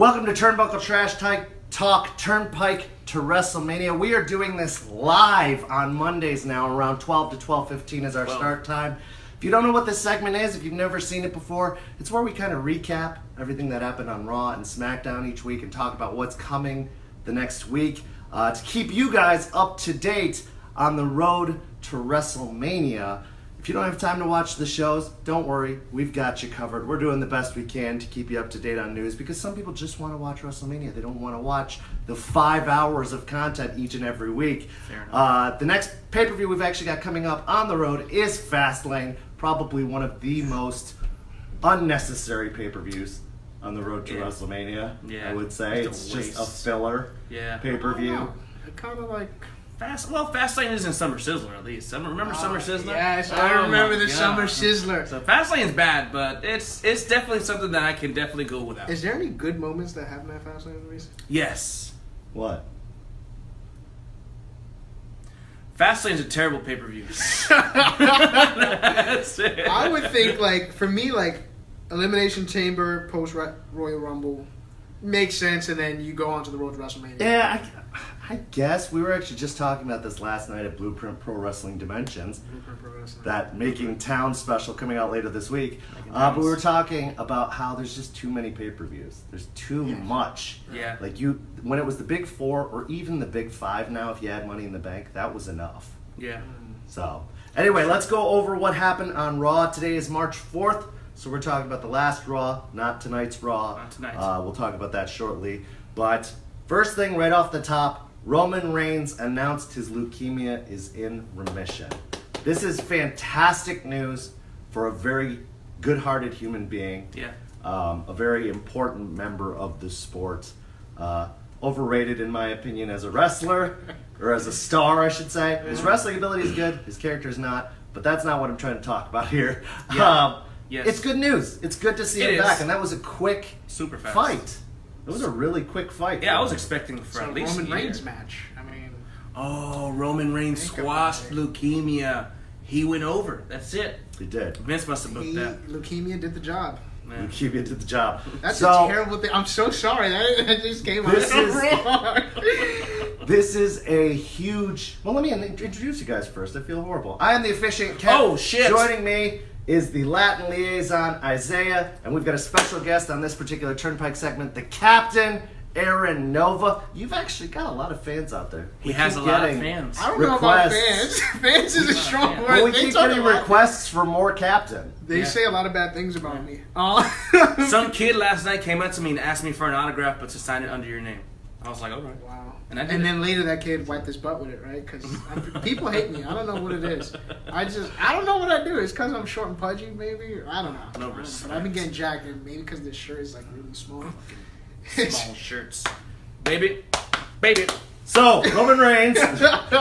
Welcome to Turnbuckle Trash Talk Turnpike to WrestleMania. We are doing this live on Mondays now, around 12 to 12:15 is our start time. If you don't know what this segment is, if you've never seen it before, it's where we kind of recap everything that happened on Raw and SmackDown each week and talk about what's coming the next week to keep you guys up to date on the road to WrestleMania. If you don't have time to watch the shows, don't worry, we've got you covered. We're doing the best we can to keep you up to date on news because some people just want to watch WrestleMania. They don't want to watch the 5 hours of content each and every week. Fair enough. The next pay-per-view we've actually got coming up on the road is Fastlane, probably one of the most unnecessary pay-per-views on the road to WrestleMania, I would say. It's just a filler pay-per-view. Kind of like... Fastlane isn't Summer Sizzler, at least. Remember Summer Sizzler? Yes, I remember the Summer Sizzler. So Fastlane's bad, but it's definitely something that I can definitely go without. Is there any good moments that happen at Fastlane movies? Yes. What? Fastlane's a terrible pay-per-view. That's it. I would think, like, for me, like, Elimination Chamber, post-Royal Rumble makes sense, and then you go on to the road to WrestleMania. Yeah, I guess. We were actually just talking about this last night at Blueprint Pro Wrestling Dimensions. That Making Town special coming out later this week. But we were talking about how there's just too many pay-per-views. There's too much. Yeah. Like when it was the big four or even the big five now, if you had Money in the Bank, that was enough. Yeah. So, anyway, let's go over what happened on Raw. Today is March 4th. So we're talking about the last Raw, not tonight's Raw. Not tonight. We'll talk about that shortly. But first thing right off the top, Roman Reigns announced his leukemia is in remission. This is fantastic news for a very good-hearted human being. Yeah. A very important member of the sport. Overrated, in my opinion, as a wrestler, or as a star, I should say. His wrestling ability is good, his character is not, but that's not what I'm trying to talk about here. Yeah. Yes. It's good news. It's good to see him back, and that was a quick super fast fight. It was a really quick fight. Yeah, I was expecting for at least Roman a year. Reigns match. I mean, Roman Reigns Think squashed about leukemia. He went over. That's it. He did. Vince must have booked that. leukemia did the job. Man. Leukemia did the job. That's a terrible thing. I'm so sorry. That just came out so wrong. This is a huge... Well, let me introduce you guys first. I feel horrible. I am the officiant Ken. Oh, shit. Joining me is the Latin liaison, Isaiah, and we've got a special guest on this particular Turnpike segment, the Captain, Aaron Nova. You've actually got a lot of fans out there. He has a lot of fans. I don't know about fans. Fans is a strong word. Well, we keep getting requests for more Captain. They say a lot of bad things about me. Some kid last night came up to me and asked me for an autograph, but to sign it under your name. I was like, all right. Wow. And then later that kid wiped his butt with it, right? Because people hate me. I don't know what it is. I don't know what I do. It's because I'm short and pudgy, maybe? I don't know. No respect. But I've been getting jacked, and maybe because this shirt is like really small. Small shirts. Baby. So, Roman Reigns.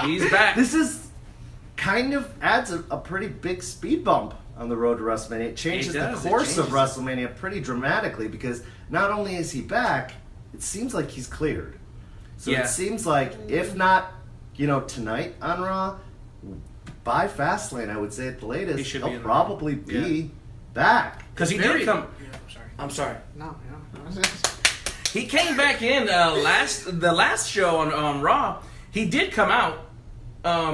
He's back. This is kind of adds a pretty big speed bump on the road to WrestleMania. It changes the course of WrestleMania pretty dramatically because not only is he back, it seems like he's cleared. So it seems like, if not, tonight on Raw, by Fastlane, I would say at the latest, he'll probably be back. Because he did come... Yeah, I'm sorry. I'm sorry. No. He came back in the last show on Raw. He did come out.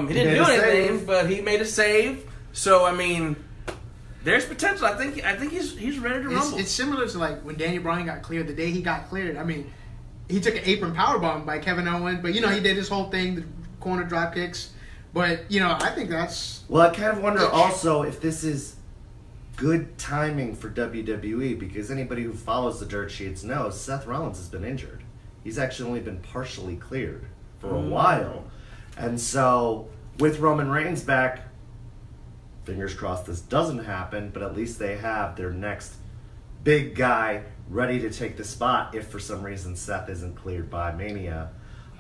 He didn't do anything, but he made a save. So I mean, there's potential. I think he's ready to rumble. It's similar to like when Daniel Bryan got cleared. The day he got cleared, I mean, he took an apron powerbomb by Kevin Owens, but he did his whole thing, the corner drop kicks. But I think that's... Well, I kind of wonder also if this is good timing for WWE, because anybody who follows the dirt sheets knows Seth Rollins has been injured. He's actually only been partially cleared for a while. And so, with Roman Reigns back, fingers crossed this doesn't happen, but at least they have their next big guy ready to take the spot if for some reason Seth isn't cleared by Mania.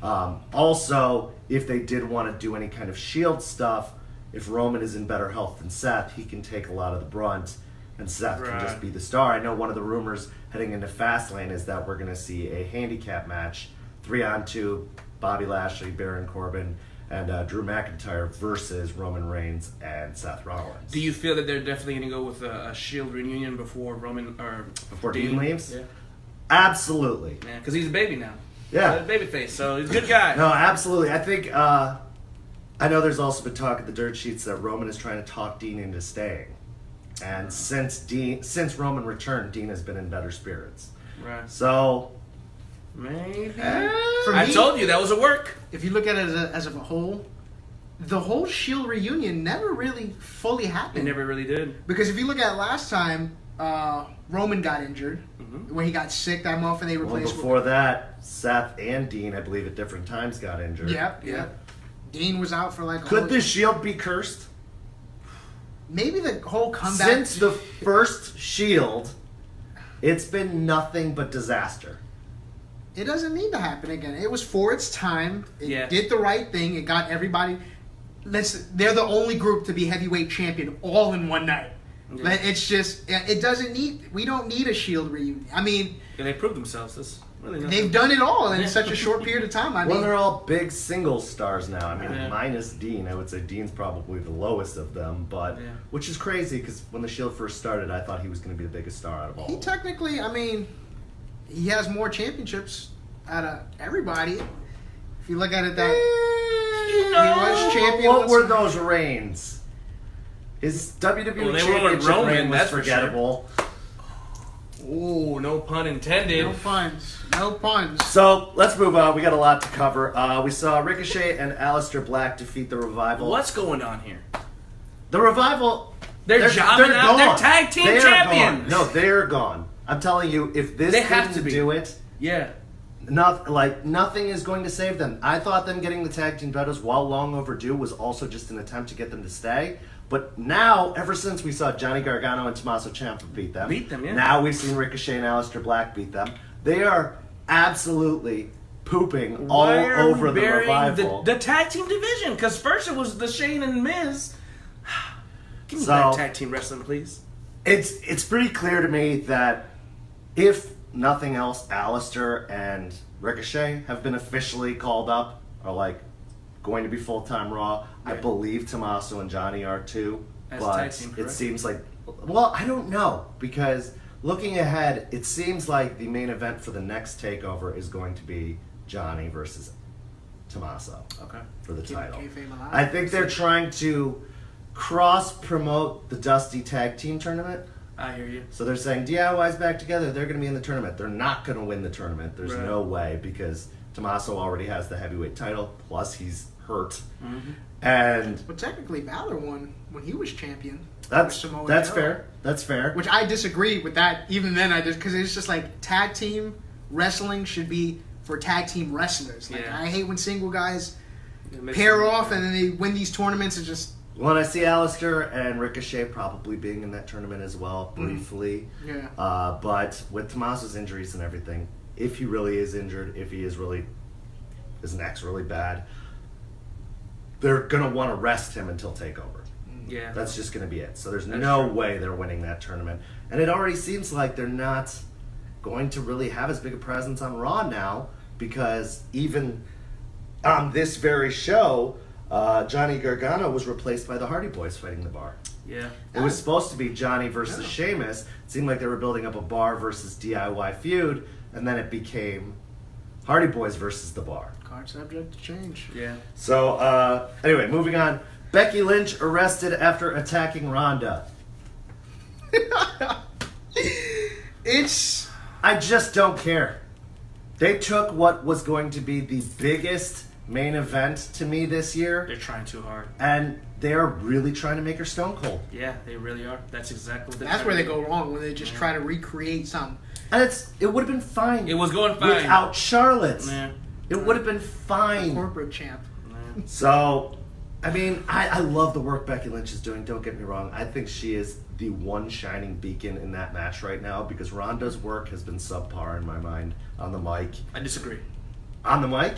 Also, if they did want to do any kind of Shield stuff, if Roman is in better health than Seth, he can take a lot of the brunt, and Seth can just be the star. I know one of the rumors heading into Fastlane is that we're going to see a handicap match, 3-on-2, Bobby Lashley, Baron Corbin, and Drew McIntyre versus Roman Reigns and Seth Rollins. Do you feel that they're definitely going to go with a Shield reunion before Roman or before Dean leaves? Yeah. Absolutely. Yeah, because he's a baby now. Yeah. Baby face, so he's a good guy. No, absolutely. I think, I know there's also been talk at the dirt sheets that Roman is trying to talk Dean into staying. And since Roman returned, Dean has been in better spirits. Right. So, maybe. For I me, told you that was a work. if you look at it as a whole, the whole Shield reunion never really fully It happened. never really did. Because if you look at last time, Roman got injured Mhm. when he got sick that month, and they well, replaced. before that, Seth and Dean, I believe, at different times got injured. Yep. Dean was out for like. Could the Shield be cursed? Maybe the whole comeback. Since the first Shield, it's been nothing but disaster. It doesn't need to happen again. It was for its time. It Yeah. did the right thing. It got everybody. They're the only group to be heavyweight champion all in one night. Yeah. It's just. It doesn't need. We don't need a Shield reunion. I mean, Yeah, they proved themselves. That's really nothing. they've done it all in Yeah. such a short period of time. I Well, mean, they're all big single stars now. I mean, Yeah. minus Dean. I would say Dean's probably the lowest of them, but Yeah. which is crazy because when the Shield first started, I thought he was going to be the biggest star out of all. he technically. I mean, he has more championships out of everybody. If you look at it that. He was champion. What were those reigns? His WWE Well, they were with championship Roman, reign was that's for sure. forgettable. Ooh, no pun intended. No puns. No puns. So let's move on. We got a lot to cover. We saw Ricochet and Aleister Black defeat the Revival. What's going on here? The Revival? They're jobbing out. They're tag team They are champions. gone. No, they're gone. I'm telling you, if this They have didn't to be. do it, Yeah. nothing is going to save them. I thought them getting the tag team titles, while long overdue, was also just an attempt to get them to stay. But now, ever since we saw Johnny Gargano and Tommaso Ciampa beat them, Yeah. now we've seen Ricochet and Aleister Black beat them. They are absolutely pooping all Why are over we the burying Revival. the tag team division? Because first it was the Shane and Miz. Give me So- that tag team wrestling, please. It's pretty clear to me that if nothing else, Aleister and Ricochet have been officially called up, are like going to be full-time Raw. I Yeah. believe Tommaso and Johnny are too. As but tag team, it correct? seems like, well, I don't know, because looking ahead, it seems like the main event for the next takeover is going to be Johnny versus Tommaso Okay. for the Keep title. kayfabe alive. I think they're trying to cross-promote the Dusty Tag Team Tournament. I hear you. So they're saying DIY's back together. They're going to be in the tournament. They're not going to win the tournament. There's Right. no way because Tommaso already has the heavyweight title. Plus he's hurt, Mm-hmm. and But technically, Balor won when he was champion. that's with Samoa Joe. fair. That's fair. Which I disagree with that. Even then, I just because it's just like tag team wrestling should be for tag team wrestlers. Like Yeah. I hate when single guys It makes pair sense. off and then they win these tournaments. It's just When I see Aleister and Ricochet probably being in that tournament as well, briefly. yeah. But with Tommaso's injuries and everything, if he really is injured, if he is really his neck's really bad, they're gonna want to rest him until takeover. Yeah. That's just going to be it. So there's That's no true. way they're winning that tournament. And it already seems like they're not going to really have as big a presence on Raw now because even on this very show, Johnny Gargano was replaced by the Hardy Boys fighting the Bar. Yeah. It was supposed to be Johnny versus Sheamus. It seemed like they were building up a Bar versus DIY feud, and then it became Hardy Boys versus the Bar. Card subject to change. Yeah. So, anyway, moving on. Becky Lynch arrested after attacking Ronda. It's I just don't care. They took what was going to be the biggest main event to me this year, They're trying too hard. and they're really trying to make her Stone Cold. Yeah, they really are. That's exactly what they're that's trying where to they do. go wrong when they just try to recreate something. And it would have been fine. It was going fine. without Charlotte. Yeah. It would have been fine. Corporate champ. Yeah. So, I mean, I love the work Becky Lynch is doing. Don't get me wrong. I think she is the one shining beacon in that match right now because Ronda's work has been subpar in my mind on the mic. I disagree. On the mic?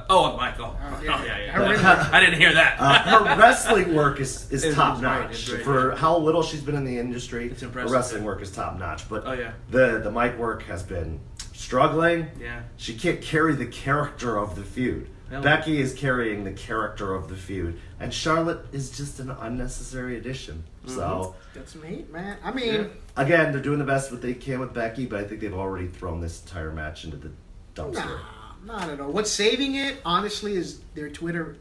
Michael. yeah. Yeah. I didn't hear that. Her wrestling work is It's top great, notch. it's great. For how little she's been in the industry, It's her impressive. wrestling work is top notch. But Oh, yeah. the mic work has been struggling. Yeah. She can't carry the character of the feud. Becky is carrying the character of the feud, and Charlotte is just an unnecessary addition. So Get some heat, man. I mean, again, they're doing the best what they can with Becky, but I think they've already thrown this entire match into the dumpster. nah, not at all. What's saving it, honestly, is their Twitter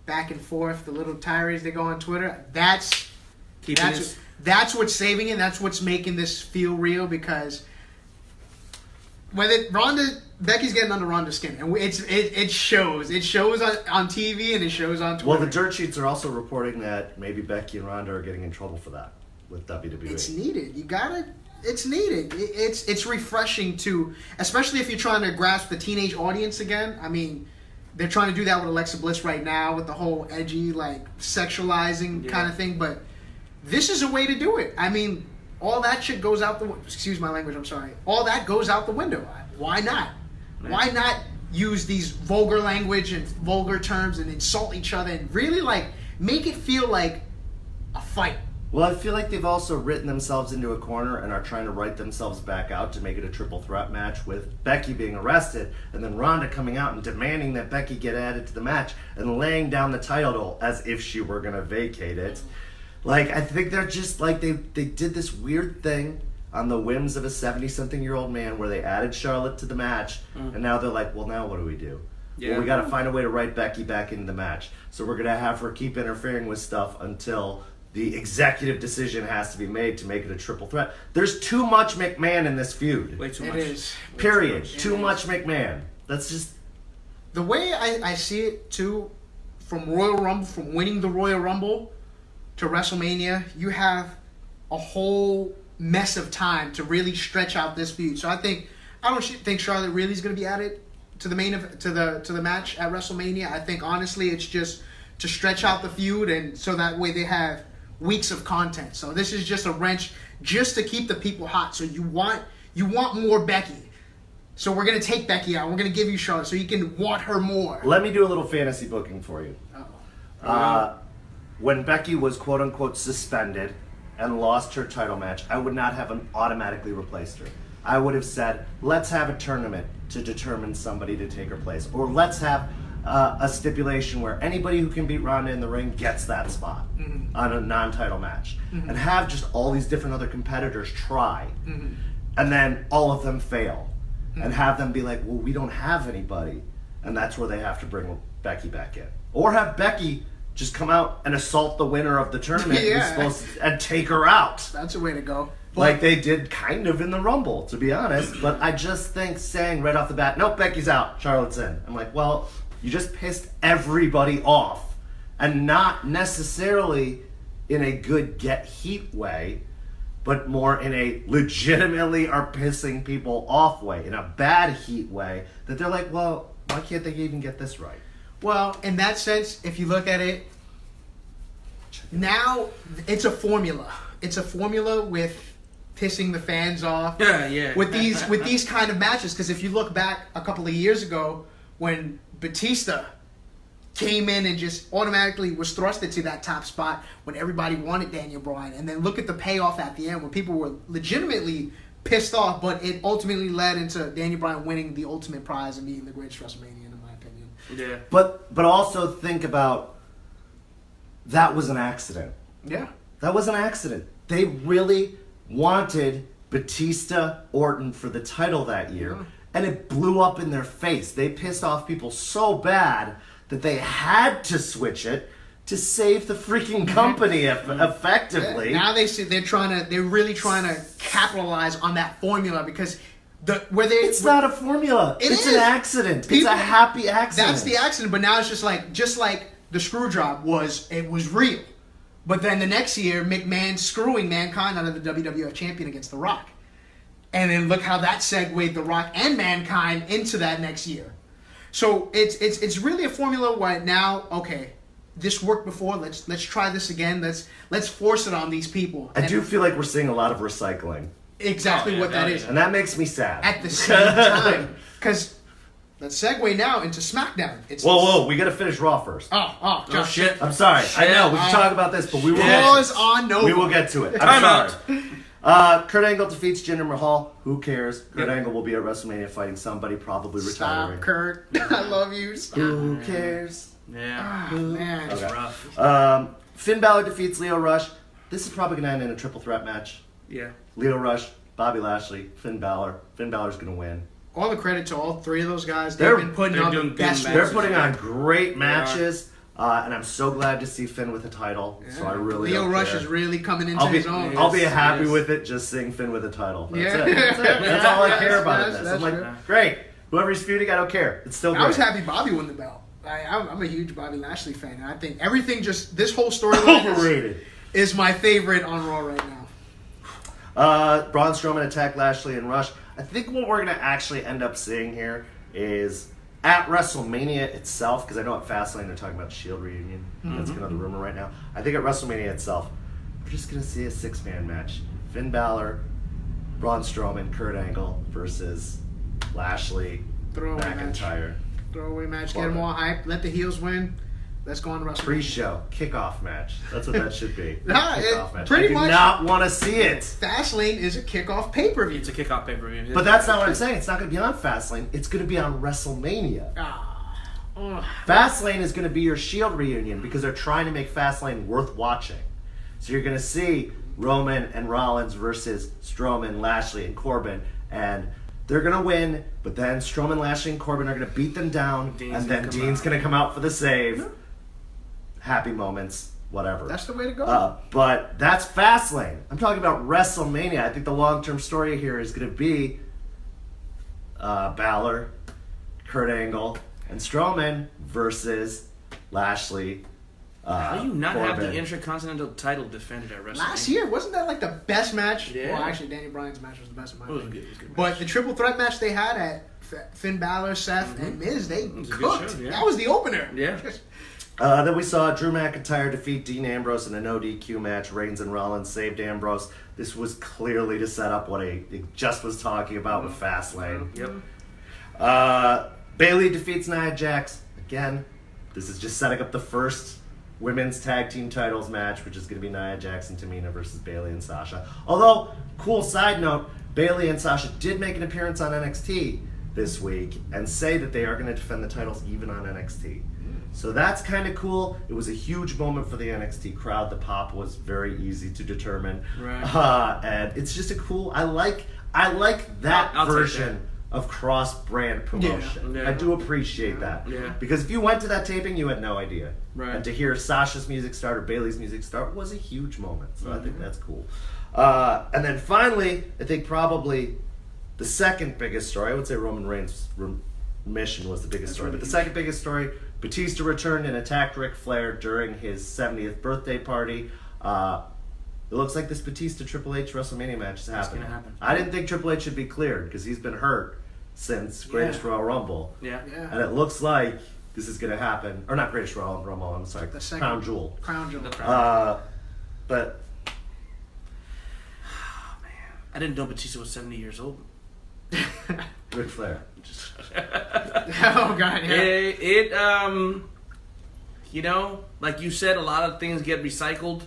back and forth, the little tirades they go on Twitter. That's what's saving it. That's what's making this feel real, because Becky's getting under Ronda's skin, and it shows. It shows on TV and it shows on Twitter. Well, the dirt sheets are also reporting that maybe Becky and Ronda are getting in trouble for that with WWE. It's needed. It's needed. It's refreshing to, especially if you're trying to grasp the teenage audience again. I mean, they're trying to do that with Alexa Bliss right now with the whole edgy, like, sexualizing kind of thing. But this is a way to do it. I mean, all that shit goes out the. Excuse my language. I'm sorry. All that goes out the window. Why not? Why not use these vulgar language and vulgar terms and insult each other and really, like, make it feel like a fight? Well, I feel like they've also written themselves into a corner and are trying to write themselves back out to make it a triple threat match with Becky being arrested and then Ronda coming out and demanding that Becky get added to the match and laying down the title as if she were going to vacate it. Like, I think they're just like, they did this weird thing on the whims of a 70-something-year-old man where they added Charlotte to the match, and now they're like, well, now what do we do? Yeah. Well, we got to find a way to write Becky back into the match. So we're going to have her keep interfering with stuff until the executive decision has to be made to make it a triple threat. There's too much McMahon in this feud. Way too much. It is. Period. Too much McMahon. That's just... The way I see it, too, from Royal Rumble, from winning the Royal Rumble to WrestleMania, you have a whole mess of time to really stretch out this feud. So I don't think Charlotte really is going to be added to the to the match at WrestleMania. I think honestly it's just to stretch out the feud, and so that way they have weeks of content. So this is just a wrench just to keep the people hot. So you want more Becky. So we're going to take Becky out. We're going to give you Charlotte so you can want her more. Let me do a little fantasy booking for you. When Becky was quote-unquote suspended and lost her title match, I would not have automatically replaced her. I would have said, let's have a tournament to determine somebody to take her place. Or let's have a stipulation where anybody who can beat Ronda in the ring gets that spot on a non-title match. And have just all these different other competitors try. And then all of them fail. And have them be like, well, we don't have anybody. And that's where they have to bring Becky back in. Or have Becky just come out and assault the winner of the tournament and take her out. That's a way to go. Like they did kind of in the Rumble, to be honest. But I just think saying right off the bat, nope, Becky's out, Charlotte's in. I'm like, well, you just pissed everybody off. And not necessarily in a good get heat way, but more in a legitimately are pissing people off way, in a bad heat way, that they're like, well, why can't they even get this right? Well, in that sense, if you look at it, now it's a formula. It's a formula with pissing the fans off. Yeah. With these kind of matches, because if you look back a couple of years ago when Batista came in and just automatically was thrusted to that top spot when everybody wanted Daniel Bryan, and then look at the payoff at the end when people were legitimately pissed off, but it ultimately led into Daniel Bryan winning the ultimate prize and being the greatest WrestleMania, in my opinion. Yeah. But also think about, that was an accident. Yeah. That was an accident. They really wanted Batista Orton for the title that year, and it blew up in their face. They pissed off people so bad that they had to switch it to save the freaking company effectively. Now they're really trying to capitalize on that formula, because it's not a formula. It's an accident. It's a happy accident. That's the accident, but now it's just like the screw job was real. But then the next year, McMahon screwing Mankind out of the WWF champion against The Rock. And then look how that segued The Rock and Mankind into that next year. So it's really a formula where now, okay, this worked before, let's try this again, let's force it on these people. I do feel like we're seeing a lot of recycling. Exactly what that is. And that makes me sad. At the same time, because let's segue now into SmackDown. Whoa, we gotta finish Raw first. Oh, Josh. Shit. I'm sorry. Shit. I know, we can talk about this, but we will Pause on Nova. We will get to it. I'm sorry. Kurt Angle defeats Jinder Mahal. Who cares? Kurt Angle will be at WrestleMania fighting somebody, probably retiring. Stop, Kurt. I love you. Stop. Who cares? Yeah. Oh, man. It's Okay. rough. Finn Balor defeats Leo Rush. This is probably going to end in a triple threat match. Yeah. Leo Rush, Bobby Lashley, Finn Balor. Finn Balor's going to win. All the credit to all three of those guys. They're- They've been putting they're on the doing good best matches. They're matches. putting on great matches, and I'm so glad to see Finn with a title. So I really Leo don't Rush care. is really coming into I'll be, his own. I'll be Yes, happy yes. with it just seeing Finn with a title. That's Yeah. it. That's it. That's all I care about in Yes, this. that's I'm like, true. great. Whoever he's feuding, I don't care. It's still great. I was happy Bobby won the belt. I'm a huge Bobby Lashley fan. And I think everything this whole storyline Overrated. is my favorite on Raw right now. Braun Strowman attacked Lashley and Rush. I think what we're going to actually end up seeing here is at WrestleMania itself, because I know at Fastlane they're talking about the Shield reunion. That's another rumor right now. I think at WrestleMania itself, we're just going to see a six-man match. Finn Balor, Braun Strowman, Kurt Angle versus Lashley, Throwaway match. McIntyre. Throwaway match. Get them all hyped. Let the heels win. Let's go on to WrestleMania. Pre-show, kickoff match. That's what that should be. Nah, Kickoff match. pretty I do much- not want to see it. Fastlane is a kickoff pay-per-view. It's a kickoff pay-per-view. But that's not what I'm saying. It's not going to be on Fastlane. It's going to be on WrestleMania. Fastlane is going to be your Shield reunion because they're trying to make Fastlane worth watching. So you're going to see Roman and Rollins versus Strowman, Lashley, and Corbin, and they're going to win, but then Strowman, Lashley, and Corbin are going to beat them down, Dean's and gonna then come Dean's out. going to come out for the save. Happy moments, whatever. That's the way to go. But that's Fastlane. I'm talking about WrestleMania. I think the long-term story here is going to be Balor, Kurt Angle, and Strowman versus Lashley. How do you not have the Corbin. Intercontinental title defended at WrestleMania? Last year, wasn't that like the best match? Yeah. Well, actually, Daniel Bryan's match was the best of my It was a opinion. good, match. But the triple threat match they had at Finn Balor, Seth, and Miz, they was a good cooked. show, yeah. That was the opener. Yeah. Then we saw Drew McIntyre defeat Dean Ambrose in a no DQ match. Reigns and Rollins saved Ambrose. This was clearly to set up what it just was talking about with Fastlane. Yep. Bayley defeats Nia Jax. Again, this is just setting up the first women's tag team titles match, which is going to be Nia Jax and Tamina versus Bayley and Sasha. Although, cool side note, Bayley and Sasha did make an appearance on NXT this week and say that they are going to defend the titles even on NXT. So that's kind of cool. It was a huge moment for the NXT crowd. The pop was very easy to determine. Right. And it's just a cool, I like that I'll take version of cross-brand promotion. Yeah. I do appreciate that. Yeah. Because if you went to that taping, you had no idea. Right. And to hear Sasha's music start or Bayley's music start was a huge moment. So I think that's cool. And then finally, I think probably the second biggest story, I would say Roman Reigns' mission was the biggest story, but the second biggest story, Batista returned and attacked Ric Flair during his 70th birthday party. It looks like this Batista Triple H WrestleMania match is happening. gonna happen. I didn't think Triple H should be cleared because he's been hurt since Greatest Royal Rumble. Yeah. Yeah. And it looks like this is going to happen. Or not Greatest Royal Rumble, I'm sorry. The second- Crown Jewel. Crown Jewel. But I didn't know Batista was 70 years old. Ric Flair. Oh, God, yeah. You know, like you said, a lot of things get recycled.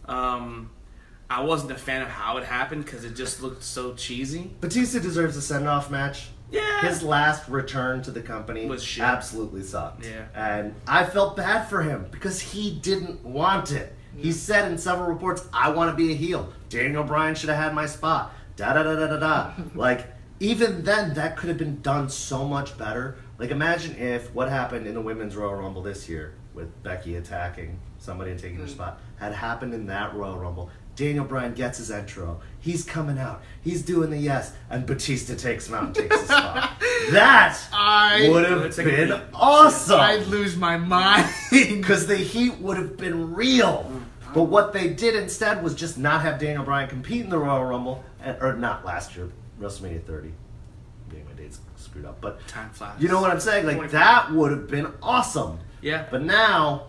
I wasn't a fan of how it happened because it just looked so cheesy. Batista deserves a send-off match. Yeah. His last return to the company Was shit. absolutely sucked. Yeah. And I felt bad for him because he didn't want it. He said in several reports, I want to be a heel. Daniel Bryan should have had my spot. Da-da-da-da-da-da. Like, even then, that could have been done so much better. Like, imagine if what happened in the Women's Royal Rumble this year with Becky attacking somebody and taking her spot had happened in that Royal Rumble. Daniel Bryan gets his intro. He's coming out. He's doing the yes. And Batista takes him out and takes his spot. That would have Let's take been a peek. awesome. I'd lose my mind. Because the heat would have been real. But what they did instead was just not have Daniel Bryan compete in the Royal Rumble. Or not last year, WrestleMania 30. Getting my dates screwed up. But Time flies. you know what I'm saying? Like, that would have been awesome. Yeah. But now,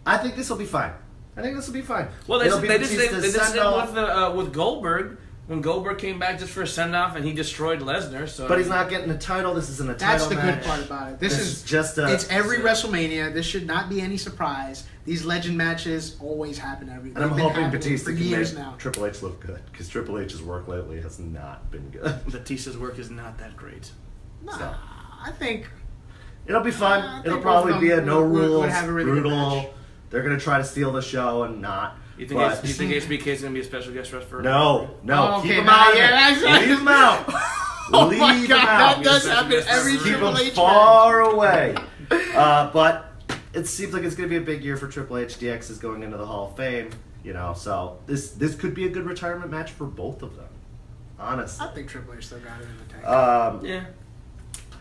I think this will be fine. I think this will be fine. Well, It'll be they did Batista's it send-off. with Goldberg. when Goldberg came back just for a send-off and he destroyed Lesnar. So But he's not getting a title. This isn't a That's title the match. good part about it. This is just a... It's every WrestleMania. This should not be any surprise. These legend matches always happen every. And I'm they've been hoping happening Batista for can years make now. Triple H look good. Because Triple H's work lately has not been good. Batista's work is not that great. Nah, So. I think It'll be fun. I It'll think probably both be of a them no would rules, have a really good match. brutal. They're going to try to steal the show and not. You think But- do you think HBK is going to be a special guest wrestler? No. Oh, Keep okay, him nah, out of yeah, it. that's- Leave him out. Oh Leave my him God, out. that does happen Keep every him Keep Triple him H far away. But it seems like it's going to be a big year for Triple H. DX is going into the Hall of Fame. So this could be a good retirement match for both of them. Honestly. I think Triple H still got it in the tank. Yeah.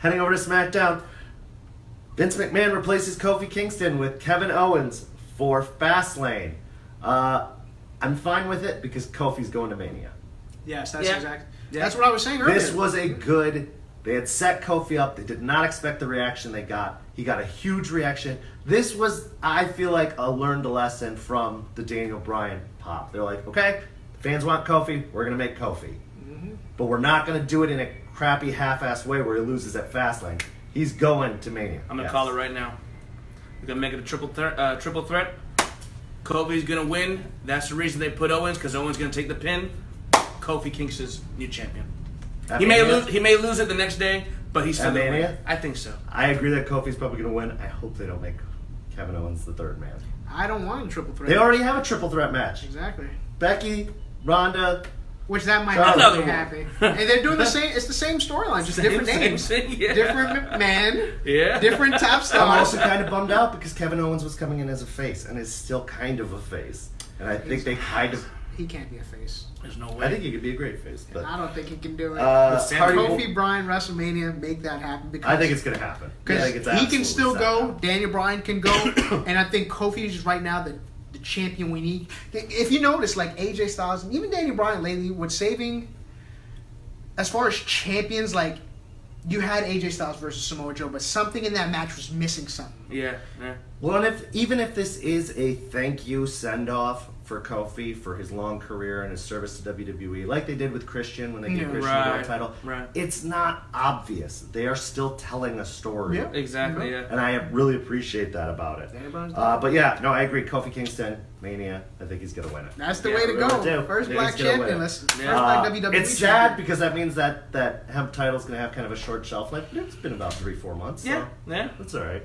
Heading over to SmackDown, Vince McMahon replaces Kofi Kingston with Kevin Owens for Fastlane. I'm fine with it because Kofi's going to Mania. Yes, that's Yeah. exactly. Yeah. That's what I was saying earlier. This was a good... They had set Kofi up. They did not expect the reaction they got. He got a huge reaction. This was, I feel like, a learned lesson from the Daniel Bryan pop. They're like, okay, the fans want Kofi. We're going to make Kofi. But we're not going to do it in a crappy half-assed way where he loses at Fastlane. He's going to Mania. I'm going to call it right now. We're going to make it a triple threat. Kofi's going to win. That's the reason they put Owens, because Owens going to take the pin. Kofi Kingston's new champion. At He may Mania? lose. He may lose it the next day, but he's still At going to win. Mania? I think so. I agree that Kofi's probably going to win. I hope they don't make Kevin Owens the third man. I don't want a triple threat. They already have a triple threat match. Exactly. Becky, Ronda. Which that might Charlotte. not be Another happy. And they're doing the same. It's the same storyline, just different names. Yeah. Different man. Yeah. Different top I'm stars. also kind of bummed out because Kevin Owens was coming in as a face and is still kind of a face. And I think they kind of... He can't be a face. There's no way. I think he could be a great face. But I don't think he can do it. Sam Kofi Bryan WrestleMania, make that happen. Because I think it's going to happen. I think it's he can absolutely still set go. up. Daniel Bryan can go. And I think Kofi is right now the champion we need. If you notice, like AJ Styles and even Daniel Bryan lately, with saving... As far as champions, like, you had AJ Styles versus Samoa Joe, but something in that match was missing something. Yeah. Well, and even if this is a thank you send-off for Kofi for his long career and his service to WWE, like they did with Christian when they gave Christian the world title, it's not obvious. They are still telling a story. Yeah. Exactly. Yeah. And I really appreciate that about it. But yeah, no, I agree. Kofi Kingston, Mania, I think he's going to win it. That's the Yeah, way to I really go. do. First I think black he's gonna champion. win it. First black WWE It's sad champion. because that means that hemp title's going to have kind of a short shelf life. It's been about 3-4 months. Yeah. So Yeah. that's all right.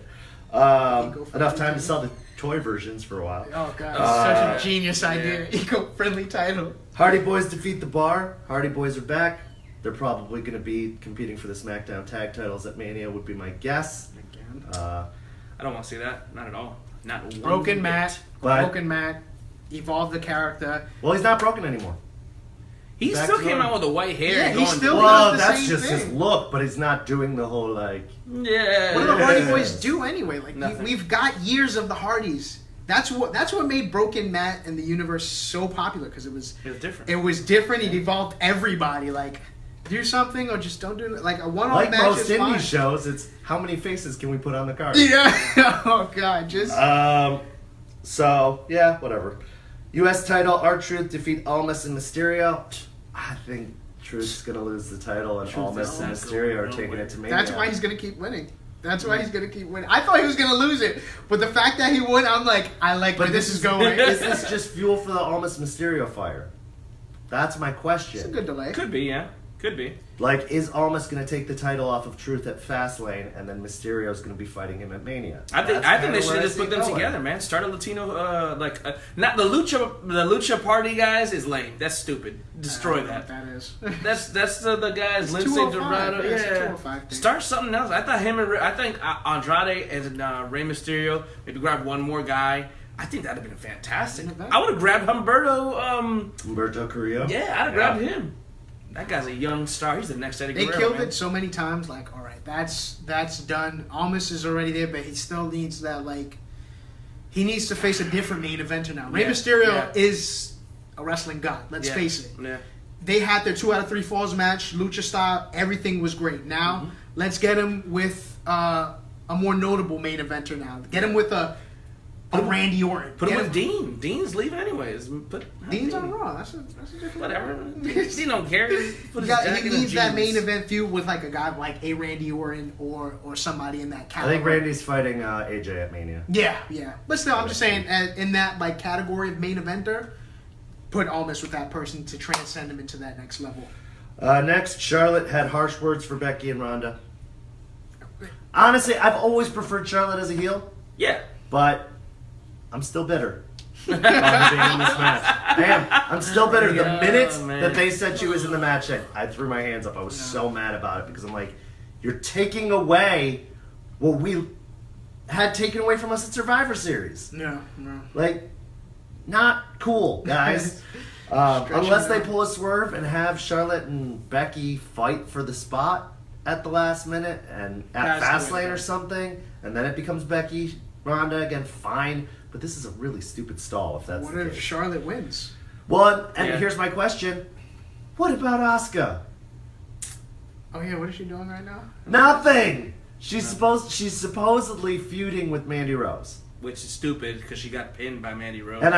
Enough time to title. sell the toy versions for a while. Oh god, it's such a genius idea. yeah. Eco-friendly title. Hardy Boys defeat the Bar. Hardy Boys are back. They're probably going to be competing for the SmackDown tag titles at Mania, would be my guess. Again. I don't want to see that. Not at all. Not one Broken bit. Matt. But- Broken Matt. Evolve the character. Well, he's not broken anymore. He Back still to came normal. out with the white hair. Yeah, and he's going- still- Well, does the that's same just his thing. look, but he's not doing the whole like. Yeah. What do the Hardy Boys do anyway? Like Nothing. we've got years of the Hardys. That's what made Broken Matt in the universe so popular because it was different. It was different. It evolved everybody. Like do something or just don't do it. Like a one-off Like match most is indie fine. shows, it's how many faces can we put on the card? Yeah. Oh god, just So yeah, whatever. U.S. title: R-Truth defeat Almas and Mysterio. I think Truth's gonna lose the title, and Almas and Mysterio are taking it to Mania. that's why he's gonna keep winning. That's why he's gonna keep winning. I thought he was gonna lose it, but the fact that he won, I'm like, I like where this is going. Is this just fuel for the Almas Mysterio fire? That's my question. It's a good delay. Could be, yeah. Could be. Like, is Almas going to take the title off of Truth at Fastlane, and then Mysterio's going to be fighting him at Mania? I think That's they kinda should where I just see put it them going. together, man. Start a Latino, not the lucha party guys is lame. That's stupid. Destroy I don't know that. what that is. That's the guys. It's Lindsay 205, Dorado. it's a Yeah. 205 thing. Start something else. I thought I think Andrade and Rey Mysterio. Maybe grab one more guy. I think that'd have been fantastic. I would have grabbed Humberto. Humberto Carrillo? Yeah, I'd have grabbed him. That guy's a young star. He's the next Eddie They Guerrero, killed man. it so many times. Like, all right, that's done. Almas is already there, but he still needs that. Like, he needs to face a different main eventer now. Rey Yeah, Mysterio yeah. is a wrestling god. Let's Yeah, face it. Yeah. They had their 2 out of 3 falls match, lucha style. Everything was great. Now let's get him with a more notable main eventer. Now get him with a a Randy Orton. Put him with Dean. Dean's leaving anyways. Dean's on Raw. That's a different. Whatever. He don't care. He needs that main event feud with like a guy like a Randy Orton or somebody in that caliber. I think Randy's fighting AJ at Mania. Yeah. But still, I'm just saying, in that like category of main eventer, put Almas with that person to transcend him into that next level. Next, Charlotte had harsh words for Becky and Ronda. Honestly, I've always preferred Charlotte as a heel. Yeah. But I'm still bitter on being in this match. I am. I'm still bitter. The minute that they said she was in the match, I threw my hands up. I was so mad about it because I'm like, you're taking away what we had taken away from us at Survivor Series. No. Like, not cool, guys. Unless they pull a swerve and have Charlotte and Becky fight for the spot at the last minute and at Fastlane or something, and then it becomes Becky, Ronda again, fine. But this is a really stupid stall if that's the case. What if Charlotte wins? Well, and here's my question. What about Asuka? Oh yeah, what is she doing right now? Nothing! She's supposedly feuding with Mandy Rose. Which is stupid because she got pinned by Mandy Rose. And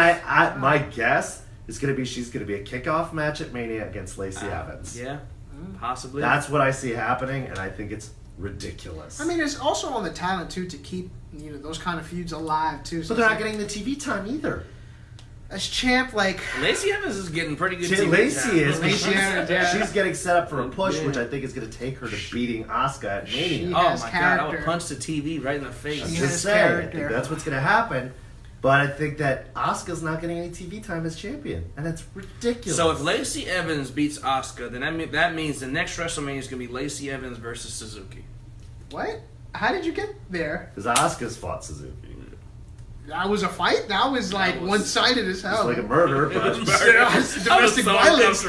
my guess is going to be she's going to be a kickoff match at Mania against Lacey Evans. Yeah, possibly. That's what I see happening, and I think it's ridiculous. I mean, it's also on the talent too to keep those kind of feuds alive too. So they're not getting the TV time either. As champ, like Lacey Evans is getting pretty good TV Lacey time. is. Lacey Evans, She's getting set up for a push, which I think is going to take her to beating Asuka at Mania. Oh has my character. god! I would punch the TV right in the face. I'm She just has saying, I character. think that's what's going to happen. But I think that Asuka's not getting any TV time as champion, and it's ridiculous. So if Lacey Evans beats Asuka, then that means the next WrestleMania is going to be Lacey Evans versus Suzuki. What? How did you get there? Because Asuka's fought Suzuki. That was a fight? That was like one-sided as hell. It's like a murder, but... Domestic violence.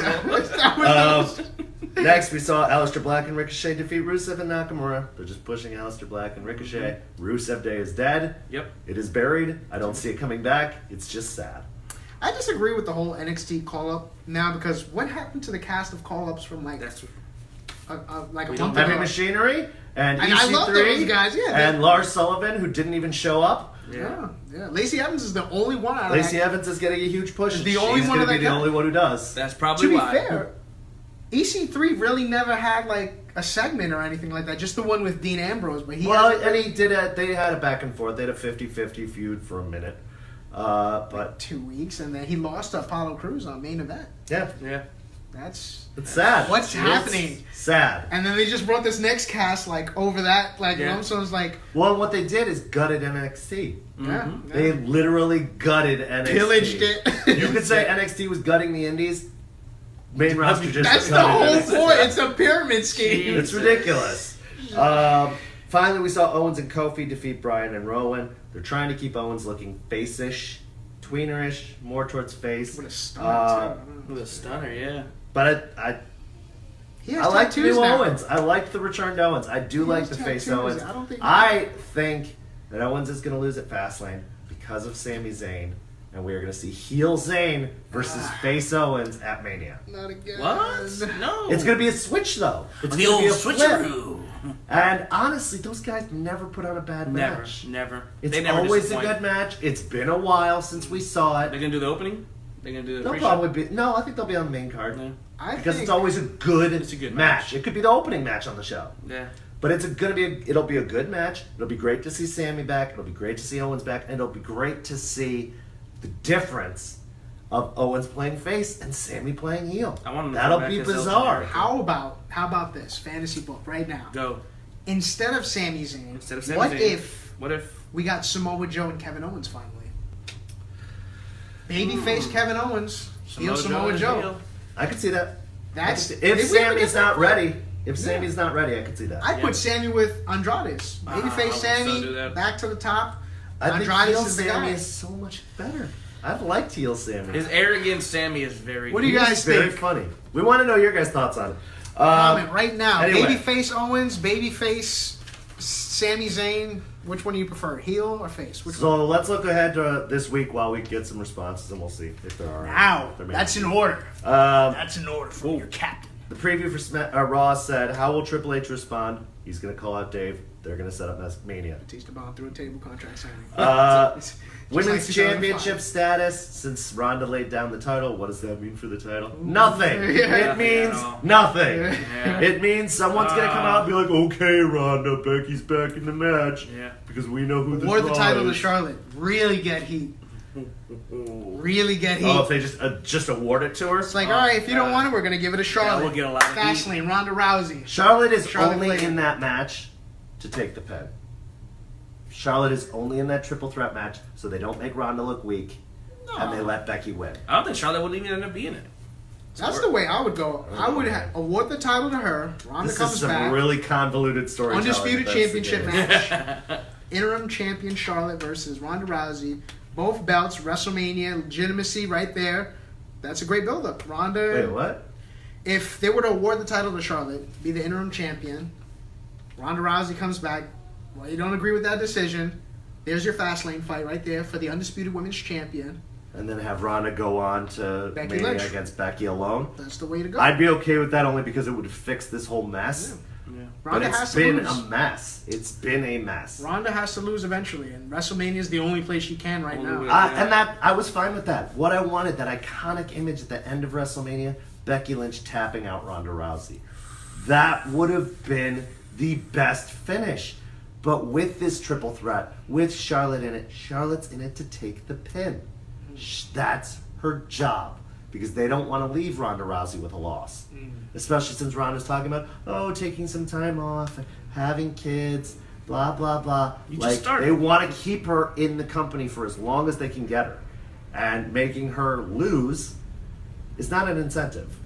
Next, we saw Aleister Black and Ricochet defeat Rusev and Nakamura. They're just pushing Aleister Black and Ricochet. Rusev Day is dead. Yep. It is buried. I don't see it coming back. It's just sad. I disagree with the whole NXT call-up now because what happened to the cast of call-ups from like a month Heavy ago? Machinery and EC3 I love those guys, yeah. and Lars Sullivan, who didn't even show up. Yeah. Lacey Evans is the only one out of Lacey Evans is getting a huge push. The only She's one going to of be that the only one who does. That's probably To be why. fair, EC3 really never had like a segment or anything like that. Just the one with Dean Ambrose, but he they had a back and forth. They had a 50-50 feud for a minute. But 2 weeks, and then he lost to Apollo Crews on main event. yeah, It's sad. What's happening? Sad. And then they just brought this next cast like over that, like so it's like Well, what they did is gutted NXT. yeah. They literally gutted NXT. Pillaged it. You could say NXT was gutting the Indies. Main roster just That's the gutted whole NXT. point. It's a pyramid scheme. It's ridiculous. Finally, we saw Owens and Kofi defeat Bryan and Rowan. They're trying to keep Owens looking face-ish, tweenerish, more towards face. With a stunner, too. With a stunner, yeah. But I He has like the tattoos new now. Owens. I like the returned Owens. I do He like has the face tattoos. Owens. I think that Owens is going to lose at Fastlane because of Sami Zayn. And we are going to see heel Zayn versus face Owens at Mania. Not again. What? No. It's going to be a switch, though. It's the gonna old be a flip. switcheroo. And honestly, those guys never put on a bad Never, match. never. It's They never always a disappoint. good match. It's been a while since we saw They're it. gonna do the opening. They're gonna do the They'll pre-show? probably be. No, I think they'll be on the main card. Yeah. Because it's always a good, It's a good match. match. It could be the opening match on the show. Yeah. But it'll be a good match. It'll be great to see Sammy back. It'll be great to see Owens back, and it'll be great to see the difference of Owens playing face and Sammy playing heel. I want him to That'll come back be as bizarre. El How about this fantasy book right now? Go. Instead of Sami Zayn, What if we got Samoa Joe and Kevin Owens finally? Babyface Kevin Owens, heel Samoa is Joe. heel. I could see that. That's If did we ever Sammy's get that not far? ready. If Sammy's not ready, I could see that. I'd put Sammy with Andrades. I Babyface would still do Sammy, that. back to the top. I think Andrade heel is the Sammy guy. is so much better. I've liked heel Sammy. His arrogant Sammy is very. What do you good. guys Very think? funny. We want to know your guys' thoughts on it. Comment right now. anyway. Babyface Owens, Babyface Sami Zayn. Which one do you prefer, heel or face? Which one? So let's look ahead to this week while we get some responses, and we'll see if there are. Now, there may that's be. in order. That's in order from your captain. The preview for Raw said, "How will Triple H respond? He's going to call out Dave. they're going to set up Mania. Batista bombed through a table contract signing. Women's like championship 2005. status, since Ronda laid down the title, what does that mean for the title? Nothing. Yeah. It means Yeah. nothing. Yeah. It means someone's going to come out and be like, okay, Ronda, Becky's back in the match. Yeah. Because we know who the Award the draw title to is. Charlotte. Really get heat. Really get heat. Oh, if they just award it to her? It's like, all right, if you don't God. want it, we're going to give it to Charlotte. we'll get a lot of heat. Fastlane, Ronda Rousey. Charlotte is Charlotte only Flair. in that match to take the pin. Charlotte is only in that triple threat match so they don't make Ronda look weak and they let Becky win. I don't think Charlotte would even end up being it. That's the way I would go. I would award the title to her. Ronda This comes is some back. really convoluted storytelling. Undisputed if that's the championship case. match. Interim champion Charlotte versus Ronda Rousey. Both belts, WrestleMania, legitimacy right there. That's a great build-up. Ronda. Wait, what? If they were to award the title to Charlotte, be the interim champion, Ronda Rousey comes back. Well, you don't agree with that decision. There's your Fastlane fight right there for the undisputed women's champion. And then have Ronda go on to Becky Mania Lynch. against Becky alone. That's the way to go. I'd be okay with that only because it would fix this whole mess. Yeah. But Ronda has it's to been lose. a mess. It's been a mess. Ronda has to lose eventually, and WrestleMania is the only place she can right Only now. way. And that I was fine with that. What I wanted, that iconic image at the end of WrestleMania, Becky Lynch tapping out Ronda Rousey. That would have been the best finish. But with this triple threat, with Charlotte in it, Charlotte's in it to take the pin. That's her job. Because they don't want to leave Ronda Rousey with a loss. Especially since Ronda's talking about, taking some time off, having kids, blah, blah, blah. You just started. They want to keep her in the company for as long as they can get her. And making her lose is not an incentive.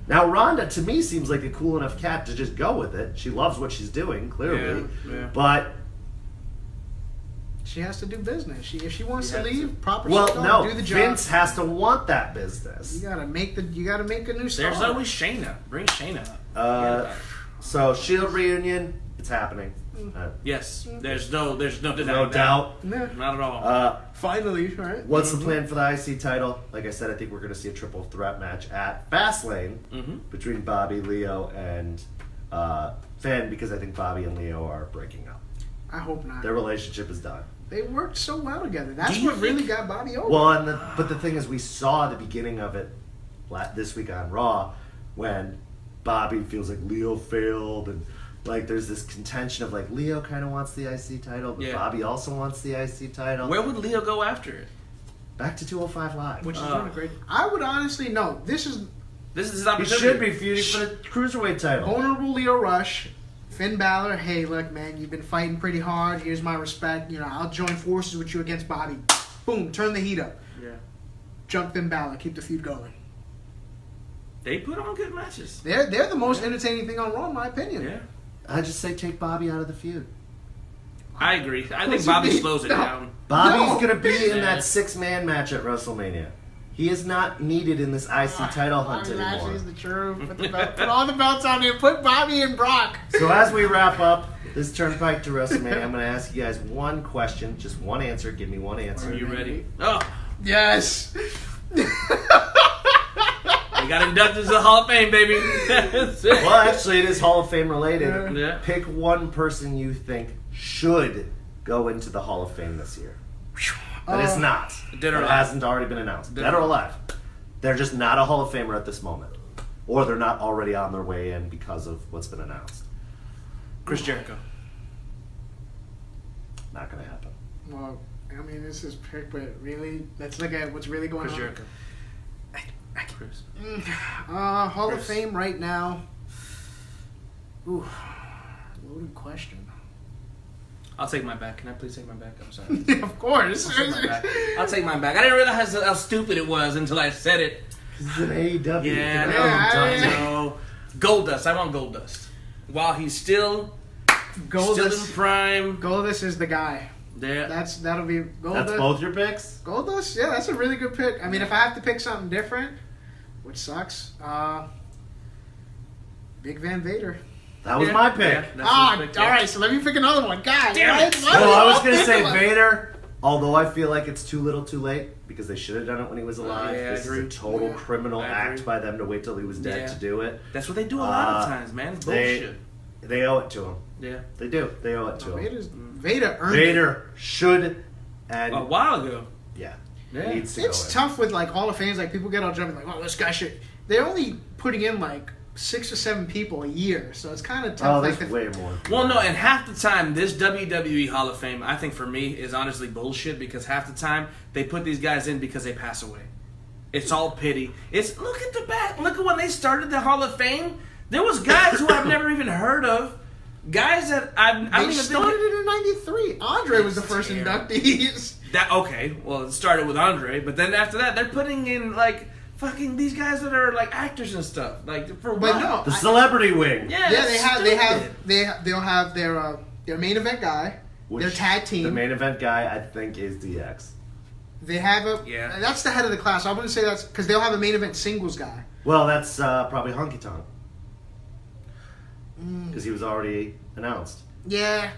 Now, Ronda, to me, seems like a cool enough cat to just go with it. She loves what she's doing, clearly. Yeah. But, She has to do business. If she wants You to have leave, proper well, shit, no, do the job. Vince has to want that business. You gotta make a new star. There's always Shayna. Bring Shayna up. So, Shield reunion, it's happening. Yes. There's no denying No that. doubt. Yeah. Not at all. Finally, right? What's the plan for the IC title? Like I said, I think we're going to see a triple threat match at Fastlane between Bobby, Leo, and Finn, because I think Bobby and Leo are breaking up. I hope not. Their relationship is done. They worked so well together. That's Do you what really think- got Bobby over. Well, but the thing is, we saw the beginning of it this week on Raw when Bobby feels like Leo failed, and like there's this contention of like Leo kind of wants the IC title, but Yeah. Bobby also wants the IC title. Where would Leo go after it? Back to 205 Live. which is doing a great. I would honestly no. This is This is his He opportunity. should be feuding for the cruiserweight title. vulnerable Leo Rush. Finn Balor, hey, look, man, you've been fighting pretty hard. Here's my respect. I'll join forces with you against Bobby. Boom, turn the heat up. Yeah. Jump Finn Balor, keep the feud going. They put on good matches. They're the most entertaining thing on Raw, in my opinion. Yeah. I just say take Bobby out of the feud. I agree. I think What's Bobby it mean? slows it No. down. Bobby's No. gonna be in Yeah. that 6-man match at WrestleMania. He is not needed in this IC title hunt Bobby anymore. Lashley's the truth. Put all the belts on there. Put Bobby and Brock. So as we wrap up this Turnpike to WrestleMania, I'm gonna ask you guys one question, just one answer. Give me one answer. Are you ready? Oh, Yes. you got inducted to the Hall of Fame, baby. That's it. Well, actually, it is Hall of Fame related. Yeah. Pick one person you think should go into the Hall of Fame this year. That is not. Dead or That alive. hasn't already been announced. Dead Dead or or alive. They're just not a Hall of Famer at this moment. Or they're not already on their way in because of what's been announced. Chris Jericho. Not going to happen. Well, I mean, this is pick, but really, let's look at what's really going Chris on. Jericho. Chris. Hall of Chris. Fame right now. Ooh, loaded question. I'll take my back. Can I please take my back? I'm sorry. Of course. I'll take my back. I'll take mine back. I didn't realize how stupid it was until I said it. This is an AEW. Yeah, Get no, out of time. no. Goldust. I want Goldust. While he's still in Goldust. prime. Goldust is the guy. There. That'll be Goldust. That's both your picks? Goldust. Yeah, that's a really good pick. I mean, if I have to pick something different, which sucks, Big Van Vader. That was my pick. Yeah, that's his pick, yeah. All right. So let me pick another one. God, Damn it. why No, did I was all going to pick say one? Vader, although I feel like it's too little too late because they should have done it when he was alive. Yeah, I this is agree. a total Yeah. criminal I act agree. by them to wait till he was dead Yeah. to do it. That's what they do a lot of times, man. It's bullshit. They owe it to him. Yeah. They do. They owe it to him. Vader earned it. Vader should, and A while ago. yeah, Yeah. needs to It's go in. tough with like Hall of Fames. Like people get all jumping like, oh, this guy should. They're only putting in like 6 or 7 people a year, so it's kind of tough. Oh, like there's way more. Well, no, and half the time, this WWE Hall of Fame, I think for me, is honestly bullshit because half the time they put these guys in because they pass away. It's all pity. It's look at the back. Look at when they started the Hall of Fame. There was guys who I've never even heard of. Guys that I they started it in '93. Andre was the first inductees. That okay? Well, it started with Andre, but then after that, they're putting in like fucking these guys that are like actors and stuff. Like for But what? no, The celebrity wing. Yeah, Yeah, that's they'll have their main event guy, Which their tag team. The main event guy, I think, is DX. They have a Yeah. That's the head of the class. I wouldn't say that's because they'll have a main event singles guy. Well, that's probably Honky Tonk. Because he was already announced. Yeah,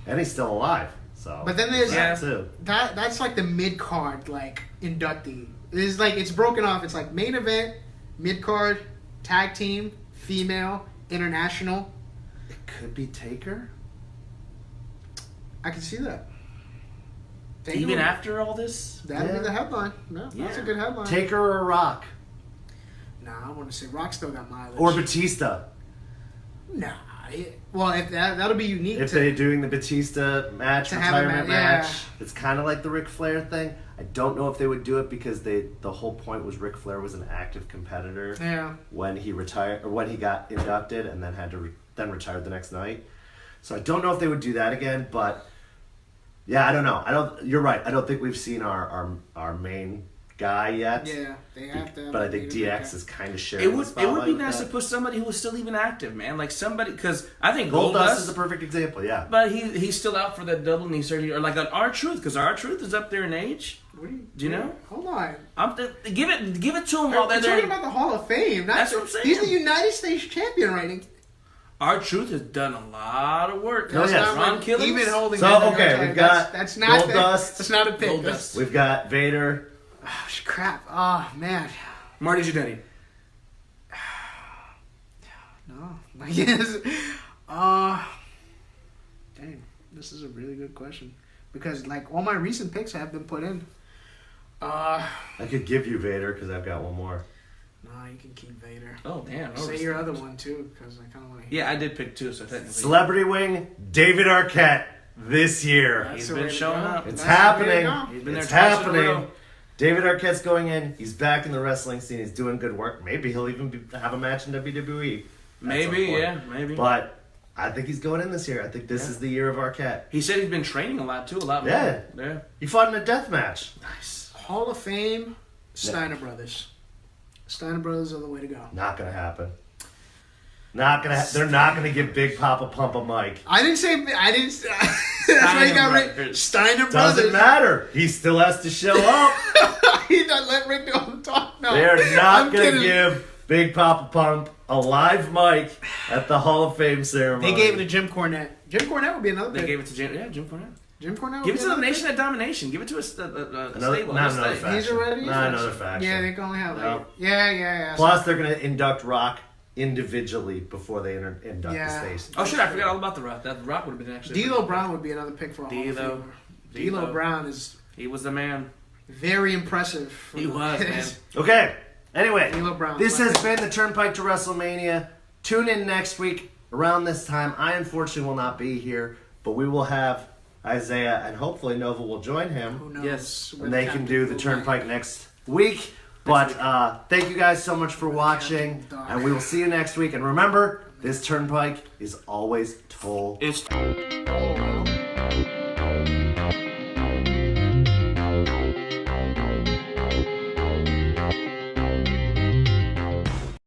And he's still alive. So. but then there's that too. that's like the mid card like inductee. It's like it's broken off. It's like main event, mid card, tag team, female, international. It could be Taker. I can see that. even after all this. That'd Yeah. be the headline. No, that's a good headline. Taker or Rock. Nah, I want to say Rock still got mileage. Or Batista. Nah. Well, if that'll be unique. If to, they're doing the Batista match, To have a retirement match, match, it's kind of like the Ric Flair thing. I don't know if they would do it because the whole point was Ric Flair was an active competitor Yeah. when he retired or when he got inducted and then had to then retired the next night. So I don't know if they would do that again, but yeah, I don't know. You're right. I don't think we've seen our main guy yet. Yeah, they have to. But I think DX is kind of sharing. It would be nice to put somebody who was still even active, man. Like somebody because I think Goldust is a perfect example. Yeah. but he's still out for that double knee surgery or like an R-Truth because R-Truth is up there in age. What do you know? Hold on. Give it to him while We're they're talking there. about the Hall of Fame. That's what I'm saying. He's the United States champion right now. R-Truth has done a lot of work. Oh, yes. Ron Killings. Even holding. So, that okay, title, we've got that's not Goldust. That's not a pick. Goldust. We've got Vader. Oh, crap. Oh man. Marty Jannetty. No. I guess. Dang. This is a really good question because like all my recent picks have been put in. I could give you Vader because I've got one more. No, you can keep Vader. Oh damn! Say your other one too, because I kind of want to. Yeah, I did pick 2, so technically Celebrity wing, David Arquette this year. he's been showing up. It's That's the way to happening. go. He's been there It's twice in a happening. row. David Arquette's going in. He's back in the wrestling scene. He's doing good work. Maybe he'll even have a match in WWE. at some Maybe, point. yeah, maybe. But I think he's going in this year. I think this is the year of Arquette. He said he's been training a lot too, a lot Yeah. more. Yeah. He fought in a death match. Nice. Hall of Fame, Steiner Brothers. Steiner Brothers are the way to go. Not gonna happen. They're not gonna give Big Papa Pump a mic. I didn't say. That's why you got Rick. Brothers. Steiner Doesn't Brothers. matter. He still has to show up. He doesn't let Rick do all the talk. No, They're not I'm gonna kidding. give Big Papa Pump a live mic at the Hall of Fame ceremony. They gave it to Jim Cornette. Jim Cornette would be another They pick. gave it to Jim Cornette. Jim Cornette. Give would it be to the another Nation pick. at Domination. Give it to a Another, stable. not a another stable. faction. He's already. Not another faction. Yeah, they can only have. No. Like, yeah. Plus, they're gonna induct Rock individually before they induct Yeah. the station. Oh shit! I forgot all about the Rock. That Rock would have been actually. D'Lo Brown would be another pick for a Hall of D'Lo. Famer. D'Lo Brown is He was the man. very impressive. for He the- was, man. Okay. Anyway, D'Lo Brown. this has been the Turnpike to WrestleMania. Tune in next week around this time. I unfortunately will not be here, but we will have Isaiah and hopefully Nova will join him. Who knows? Yes. With And they Captain can do the Blue Turnpike next week. But thank you guys so much for watching, Captain Dark. and we will see you next week. And remember, this Turnpike is always toll. It's. Black.